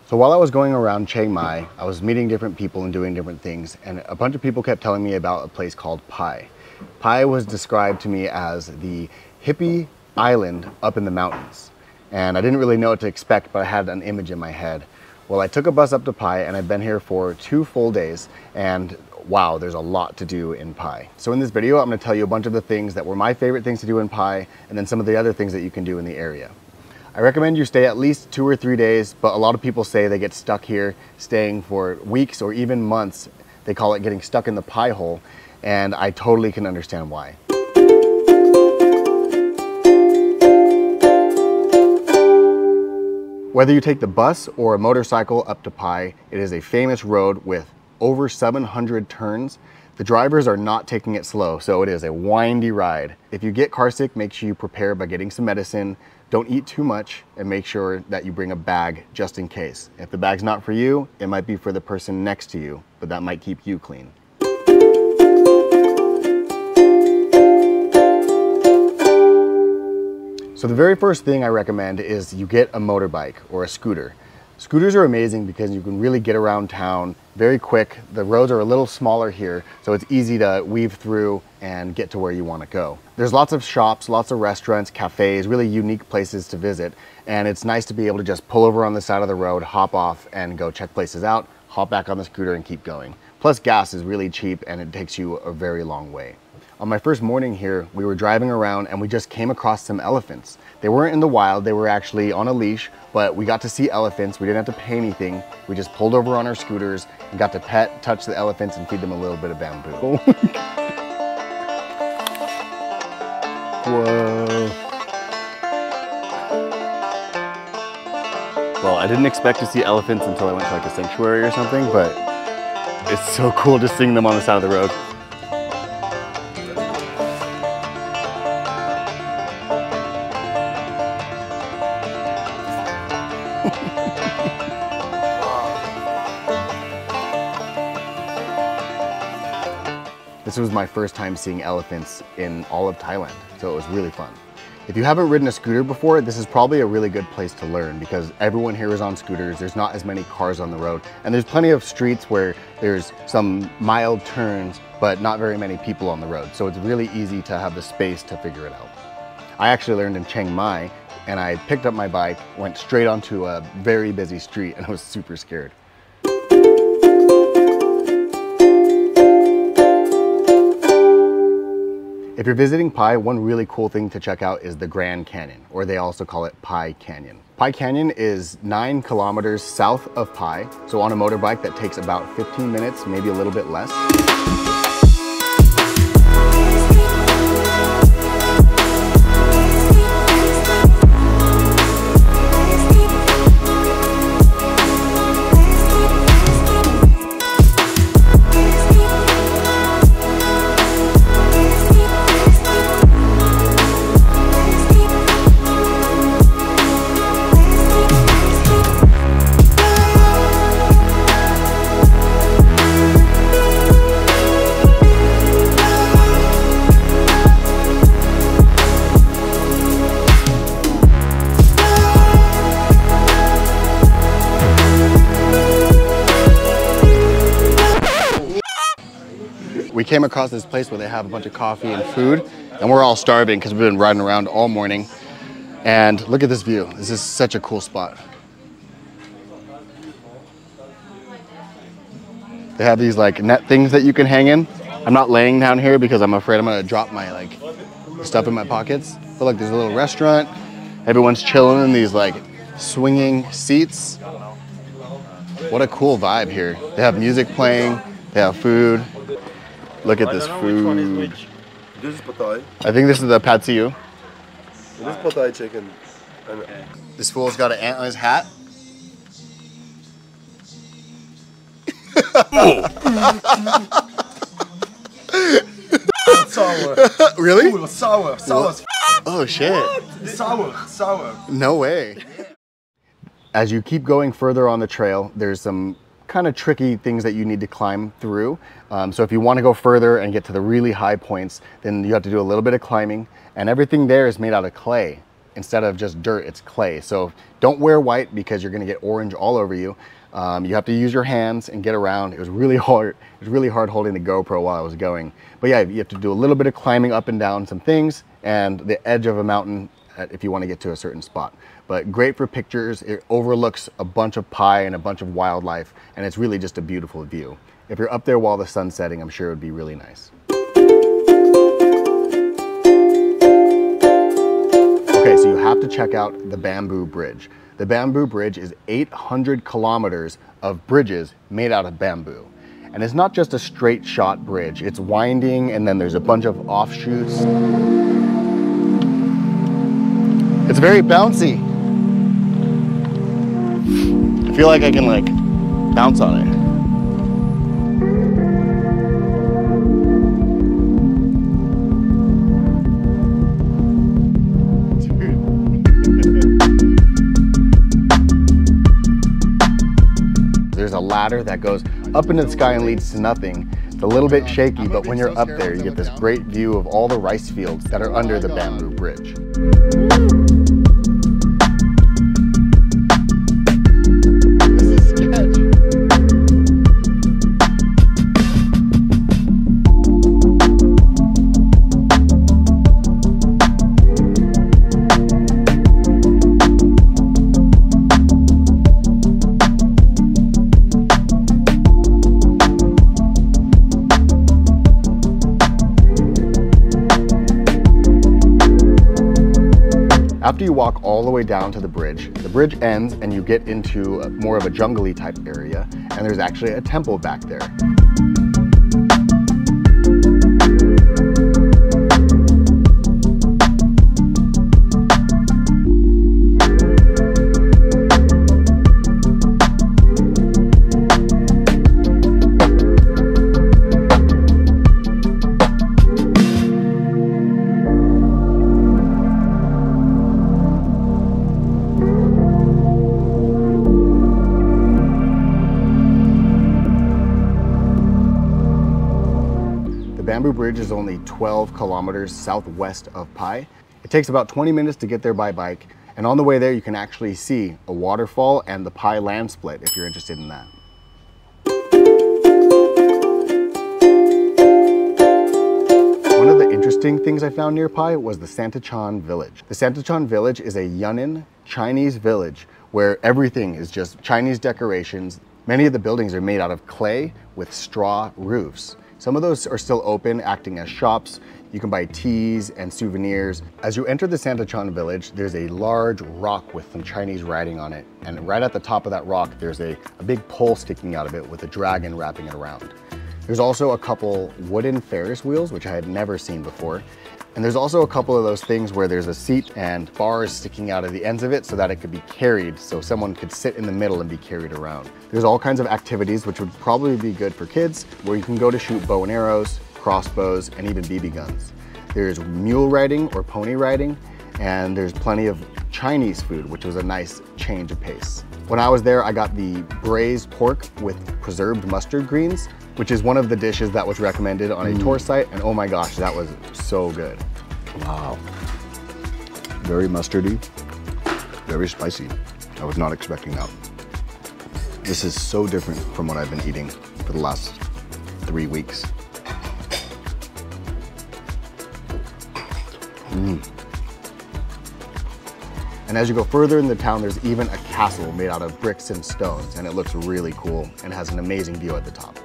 So while I was going around Chiang Mai, I was meeting different people and doing different things, and a bunch of people kept telling me about a place called Pai. Pai was described to me as the hippie island up in the mountains. And I didn't really know what to expect, but I had an image in my head. Well, I took a bus up to Pai, and I've been here for 2 full days, and wow, there's a lot to do in Pai. So in this video, I'm gonna tell you a bunch of the things that were my favorite things to do in Pai, and then some of the other things that you can do in the area. I recommend you stay at least 2 or 3 days, but a lot of people say they get stuck here staying for weeks or even months. They call it getting stuck in the Pai-hole, and I totally can understand why. Whether you take the bus or a motorcycle up to Pai, it is a famous road with over 700 turns. The drivers are not taking it slow, so it is a windy ride. If you get car sick, make sure you prepare by getting some medicine. Don't eat too much, and make sure that you bring a bag just in case. If the bag's not for you, it might be for the person next to you, but that might keep you clean. So the very first thing I recommend is you get a motorbike or a scooter. Scooters are amazing because you can really get around town very quick. The roads are a little smaller here, so it's easy to weave through and get to where you want to go. There's lots of shops, lots of restaurants, cafes, really unique places to visit, and it's nice to be able to just pull over on the side of the road, hop off, and go check places out, hop back on the scooter and keep going. Plus gas is really cheap and it takes you a very long way. On my first morning here, we were driving around and we just came across some elephants. They weren't in the wild, they were actually on a leash, but we got to see elephants. We didn't have to pay anything. We just pulled over on our scooters and got to pet, touch the elephants and feed them a little bit of bamboo. Whoa. Well, I didn't expect to see elephants until I went to like a sanctuary or something, but it's so cool just seeing them on the side of the road. This was my first time seeing elephants in all of Thailand, so it was really fun. If you haven't ridden a scooter before, this is probably a really good place to learn because everyone here is on scooters, there's not as many cars on the road, and there's plenty of streets where there's some mild turns, but not very many people on the road, so it's really easy to have the space to figure it out. I actually learned in Chiang Mai, and I picked up my bike, went straight onto a very busy street, and I was super scared. If you're visiting Pai, one really cool thing to check out is the Grand Canyon, or they also call it Pai Canyon. Pai Canyon is 9 kilometers south of Pai, so on a motorbike that takes about 15 minutes, maybe a little bit less. We came across this place where they have a bunch of coffee and food, and we're all starving because we've been riding around all morning. And look at this view. This is such a cool spot. They have these like net things that you can hang in. I'm not laying down here because I'm afraid I'm gonna drop my like stuff in my pockets. But look, there's a little restaurant. Everyone's chilling in these like swinging seats. What a cool vibe here. They have music playing, they have food. Look at this food. This is Pai Thai. I think this is the pad see ew. This is Pai Thai chicken. This fool's got an ant on his hat. Sour. Really? Ooh, sour. Oh shit. What? Sour. No way. As you keep going further on the trail, there's some kind of tricky things that you need to climb through. So if you want to go further and get to the really high points, then you have to do a little bit of climbing, and everything there is made out of clay. instead of just dirt, it's clay. So don't wear white because you're gonna get orange all over you. You have to use your hands and get around. It was really hard. It was really hard holding the GoPro while I was going. But yeah, you have to do a little bit of climbing up and down some things and the edge of a mountain if you want to get to a certain spot. But great for pictures. It overlooks a bunch of Pai and a bunch of wildlife, and it's really just a beautiful view. If you're up there while the sun's setting, I'm sure it would be really nice. Okay, so you have to check out the Bamboo Bridge. The Bamboo Bridge is 800 kilometers of bridges made out of bamboo. And it's not just a straight shot bridge. It's winding, and then there's a bunch of offshoots. It's very bouncy. I feel like I can like bounce on it. There's a ladder that goes up into the sky and leads to nothing. It's a little bit shaky, but when you're up there, you get this great view of all the rice fields that are under the Bamboo Bridge. After you walk all the way down to the bridge ends and you get into more of a jungly type area, and there's actually a temple back there. Bamboo Bridge is only 12 kilometers southwest of Pai. It takes about 20 minutes to get there by bike, and on the way there you can actually see a waterfall and the Pai land split if you're interested in that. One of the interesting things I found near Pai was the Santichon Village. The Santichon Village is a Yunnan Chinese village where everything is just Chinese decorations. Many of the buildings are made out of clay with straw roofs. Some of those are still open, acting as shops. You can buy teas and souvenirs. As you enter the Santichon Village, there's a large rock with some Chinese writing on it. And right at the top of that rock, there's a big pole sticking out of it with a dragon wrapping it around. There's also a couple wooden Ferris wheels, which I had never seen before. And there's also a couple of those things where there's a seat and bars sticking out of the ends of it so that it could be carried, so someone could sit in the middle and be carried around. There's all kinds of activities which would probably be good for kids, where you can go to shoot bow and arrows, crossbows, and even BB guns. There's mule riding or pony riding, and there's plenty of Chinese food, which was a nice change of pace. When I was there, I got the braised pork with preserved mustard greens, which is one of the dishes that was recommended on a tour site, and oh my gosh, that was so good. Wow. Very mustardy, very spicy. I was not expecting that. This is so different from what I've been eating for the last 3 weeks. And as you go further in the town, there's even a castle made out of bricks and stones, and it looks really cool and has an amazing view at the top.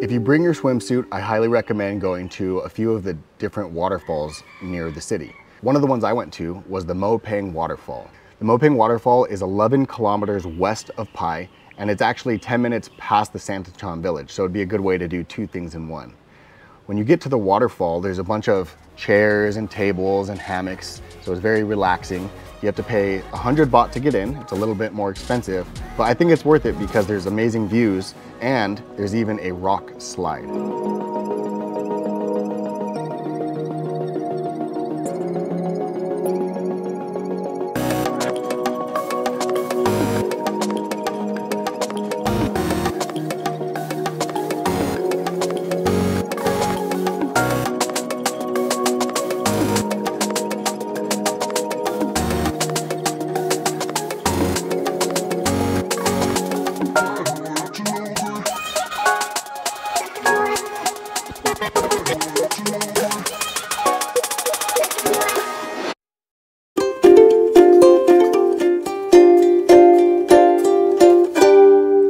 If you bring your swimsuit, I highly recommend going to a few of the different waterfalls near the city. One of the ones I went to was the Paeng Waterfall. The Paeng Waterfall is 11 kilometers west of Pai, and it's actually 10 minutes past the Santichon Village, so it'd be a good way to do two things in one. When you get to the waterfall, there's a bunch of chairs and tables and hammocks, so it's very relaxing. You have to pay 100 baht to get in. It's a little bit more expensive, but I think it's worth it because there's amazing views and there's even a rock slide.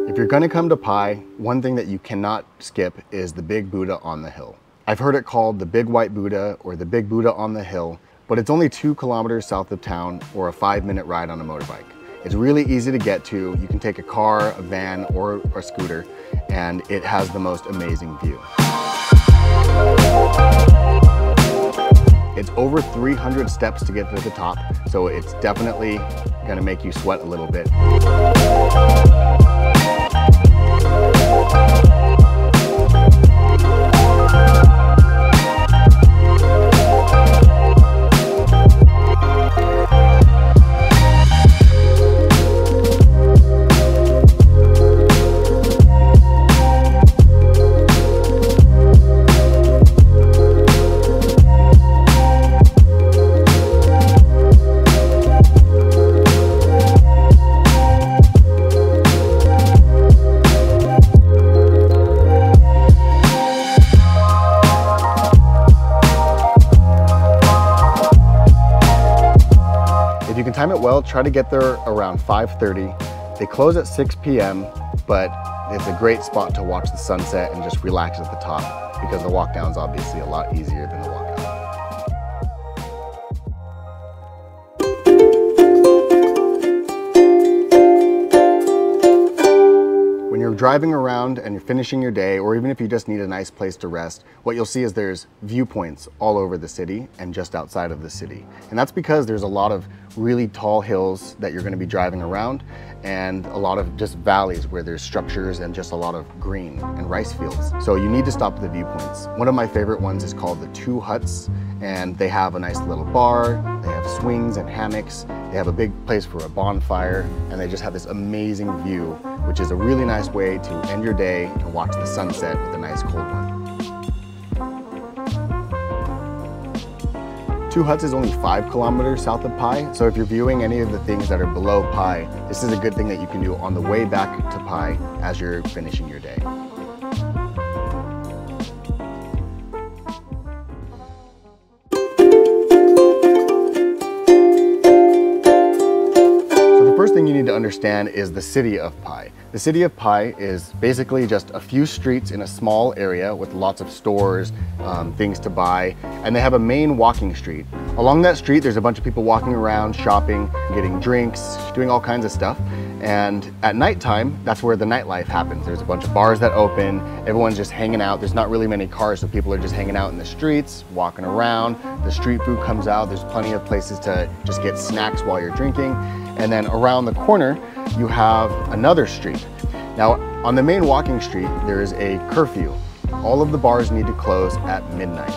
If you're gonna come to Pai, one thing that you cannot skip is the big Buddha on the hill. I've heard it called the Big White Buddha or the Big Buddha on the Hill, but it's only 2 kilometers south of town or a 5-minute ride on a motorbike. It's really easy to get to. You can take a car, a van, or a scooter, and it has the most amazing view. It's over 300 steps to get to the top, so it's definitely gonna make you sweat a little bit. If you can time it well, try to get there around 5:30. They close at 6 p.m., but it's a great spot to watch the sunset and just relax at the top because the walk down is obviously a lot easier than the walk up. When you're driving around and you're finishing your day, or even if you just need a nice place to rest, what you'll see is there's viewpoints all over the city and just outside of the city. And that's because there's a lot of really tall hills that you're going to be driving around and a lot of just valleys where there's structures and just a lot of green and rice fields. So you need to stop at the viewpoints. One of my favorite ones is called the Two Huts, and they have a nice little bar, they have swings and hammocks, they have a big place for a bonfire, and they just have this amazing view, which is a really nice way to end your day and watch the sunset with a nice cold one. Two Huts is only 5 kilometers south of Pai, so if you're viewing any of the things that are below Pai, this is a good thing that you can do on the way back to Pai as you're finishing your day. First thing you need to understand is the city of Pai. The city of Pai is basically just a few streets in a small area with lots of stores, things to buy, and they have a main walking street. Along that street, there's a bunch of people walking around, shopping, getting drinks, doing all kinds of stuff. And at nighttime, that's where the nightlife happens. There's a bunch of bars that open, everyone's just hanging out. There's not really many cars, so people are just hanging out in the streets, walking around. The street food comes out. There's plenty of places to just get snacks while you're drinking. And then around the corner, you have another street. Now, on the main walking street, there is a curfew. All of the bars need to close at midnight.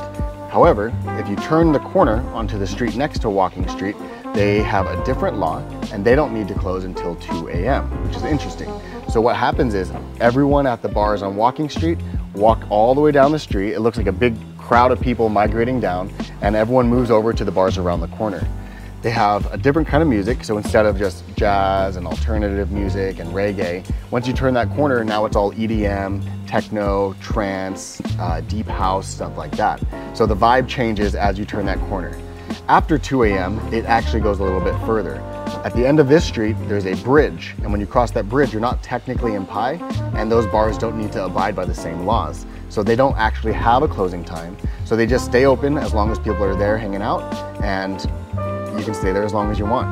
However, if you turn the corner onto the street next to Walking Street, they have a different law and they don't need to close until 2 a.m., which is interesting. So what happens is everyone at the bars on Walking Street walk all the way down the street. It looks like a big crowd of people migrating down, and everyone moves over to the bars around the corner. They have a different kind of music, so instead of just jazz and alternative music and reggae, once you turn that corner, now it's all EDM, techno, trance, deep house, stuff like that. So the vibe changes as you turn that corner. After 2 a.m., it actually goes a little bit further. At the end of this street, there's a bridge, and when you cross that bridge, you're not technically in Pai, and those bars don't need to abide by the same laws. So they don't actually have a closing time, so they just stay open as long as people are there hanging out, and you can stay there as long as you want.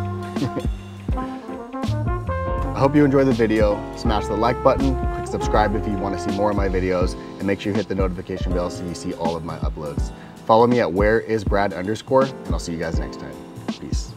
I hope you enjoyed the video. Smash the like button, click subscribe if you want to see more of my videos, and make sure you hit the notification bell so you see all of my uploads. Follow me at whereisbrad_, and I'll see you guys next time. Peace.